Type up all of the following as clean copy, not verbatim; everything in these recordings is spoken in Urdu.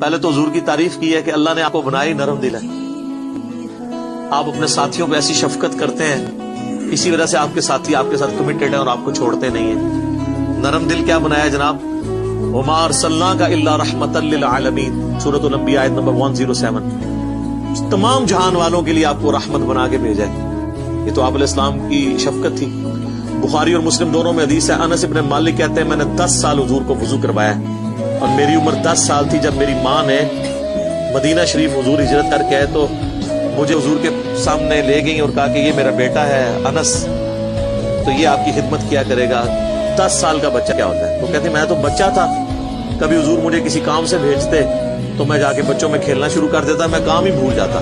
پہلے تو حضور کی تعریف کی ہے کہ اللہ نے آپ کو بنائی نرم دل ہے. آپ اپنے ساتھیوں پہ ایسی شفقت کرتے ہیں، اسی وجہ سے آپ کے ساتھی آپ کے ساتھ کمیٹڈ ہیں اور آپ کو چھوڑتے نہیں ہیں. نرم دل کیا بنایا جناب؟ وما ارسلناک الا رحمۃ للعالمین، سورۃ الانبیاء آیت نمبر 107. تمام جہان والوں کے لیے آپ کو رحمت بنا کے بھیجا ہے. یہ تو آپ علیہ السلام کی شفقت تھی. بخاری اور مسلم دونوں میں حدیث ہے، انس ابن مالک کہتے ہیں میں نے 10 سال حضور کو وضو کروایا اور میری عمر 10 سال تھی جب میری ماں نے مدینہ شریف حضور ہجرت کر کے آئے تو مجھے حضور کے سامنے لے گئی اور کہا کہ یہ میرا بیٹا ہے انس، تو یہ آپ کی خدمت کیا کرے گا. 10 سال کا بچہ کیا ہوتا ہے؟ تو کہتے میں تو بچہ تھا، کبھی حضور مجھے کسی کام سے بھیجتے تو میں جا کے بچوں میں کھیلنا شروع کر دیتا، میں کام ہی بھول جاتا.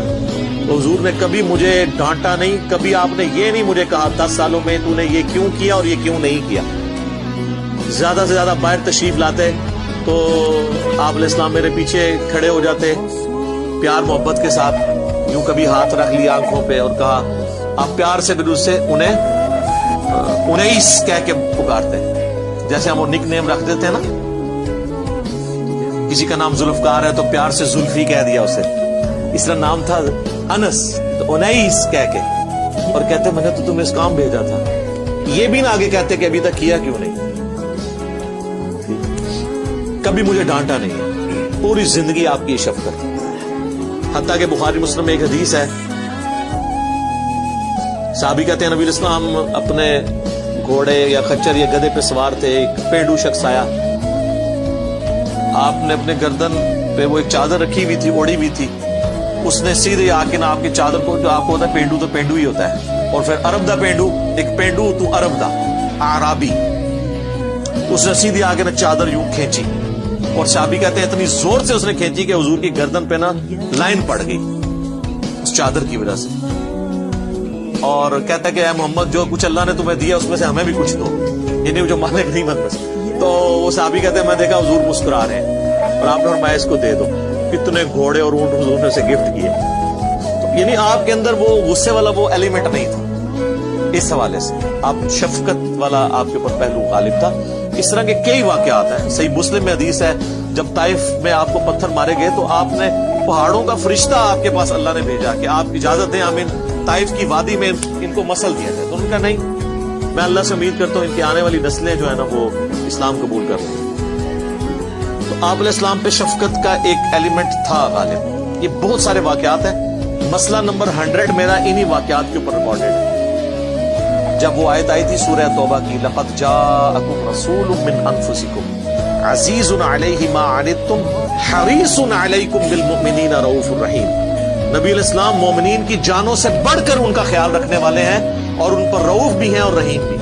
تو حضور نے کبھی مجھے ڈانٹا نہیں، کبھی آپ نے یہ نہیں مجھے کہا 10 سالوں میں تو نے یہ کیوں کیا اور یہ کیوں نہیں کیا. زیادہ سے زیادہ باہر تشریف لاتے تو آپ علیہ السلام میرے پیچھے کھڑے ہو جاتے پیار محبت کے ساتھ، یوں کبھی ہاتھ رکھ لیا آنکھوں پہ اور کہا، آپ پیار سے پھر اس سے انہیں کہہ کے پکارتے جیسے ہم وہ نک نیم رکھ دیتے ہیں نا. کسی کا نام ذوالفقار ہے تو پیار سے زلفی کہہ دیا اسے، اس طرح نام تھا انس تو انیس کہہ کے، اور کہتے میں نے تو تمہیں اس کام بھیجا تھا. یہ بھی نہ آگے کہتے کہ ابھی تک کیا کیوں نہیں. کبھی مجھے ڈانٹا نہیں، پوری زندگی آپ کی شفقت. حتیٰ کہ بخاری مسلم میں ایک حدیث ہے، صحابی کہتے ہیں نبی علیہ السلام اپنے گھوڑے یا خچر یا گدھے پہ سوار تھے، ایک پینڈو شخص آیا، آپ نے اپنے گردن پہ وہ ایک چادر رکھی ہوئی تھی، اوڑی ہوئی تھی، اس نے سیدھے آ کے نا آپ کی چادر کو، جو آپ کو ہوتا ہے پینڈو تو پینڈو ہی ہوتا ہے، اور پھر عرب دا پینڈو، ایک پینڈو تو عرب دا عربی، اس نے سیدھی آ کے نا چادر یوں کھینچی، اور صحابی کہتے ہیں اتنی زور سے اس نے کھینچی کہ حضور کی گردن پہ نا لائن پڑ گئی اس چادر کی وجہ سے. اور کہتا ہے کہ اے محمد جو کچھ اللہ نے تمہیں دیا اس میں سے ہمیں بھی کچھ دو، یعنی جو مالک نہیں بن بس. تو وہ صحابی کہتے ہیں میں دیکھا حضور مسکرا رہے ہیں اور آپ نے فرمایا اس کو دے دو. کتنے گھوڑے اور اونٹ حضور نے اسے گفٹ کیے. تو یعنی آپ کے اندر وہ غصے والا وہ ایلیمنٹ نہیں تھا، اس حوالے سے آپ شفقت والا آپ کے اوپر پہلو غالب تھا. اس طرح کے کئی واقعات ہیں. صحیح مسلم میں حدیث ہے جب طائف میں آپ کو پتھر مارے گئے تو آپ نے پہاڑوں کا فرشتہ آپ کے پاس اللہ نے بھیجا کہ آپ اجازت دیں ہم طائف کی وادی میں ان کو مسل دیا جائے. تو ان کا نہیں، میں اللہ سے امید کرتا ہوں ان کی آنے والی نسلیں جو ہے نا وہ اسلام قبول کر لیں. تو آپ علیہ السلام پہ شفقت کا ایک ایلیمنٹ تھا غالب. یہ بہت سارے واقعات ہیں. مسئلہ نمبر 100 میرا انہی واقعات کے اوپر ریکارڈڈ ہے. جب وہ آیت آئی تھی سورہ توبہ کی، لقد جاءکم رسول من انفسکم عزیز علیہ ما عنتم حریص علیکم بالمؤمنین رؤوف الرحیم. نبی علیہ السلام مومنین کی جانوں سے بڑھ کر ان کا خیال رکھنے والے ہیں اور ان پر رؤوف بھی ہیں اور رحیم بھی.